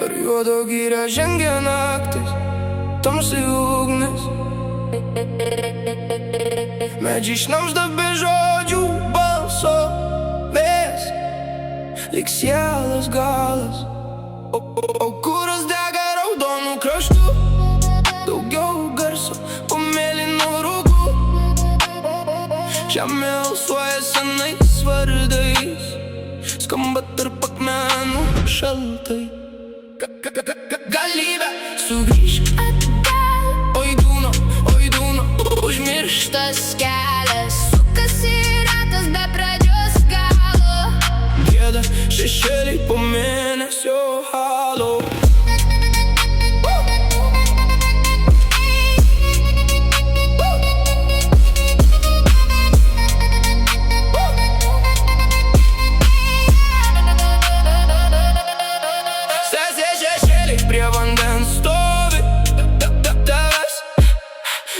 Per juodo gyrę žengia naktis, tamsi ugnis. Medžiai šnabžda be žodžių balso, vėjas lyg sielos galas. O kuras dega raudonų kraštų, daugiau garso po mėlynų rūgų. Žemė alsuoja senais vardais, skamba tarp akmenų šaltai. Galybė sugrįžk atgal, oi dūno, užmirštas kelias, sukasi ratas be pradžios galo. gieda šešėliai po mėnesio halo. Prie vandens stovi, tavęs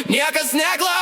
niekas neklausia.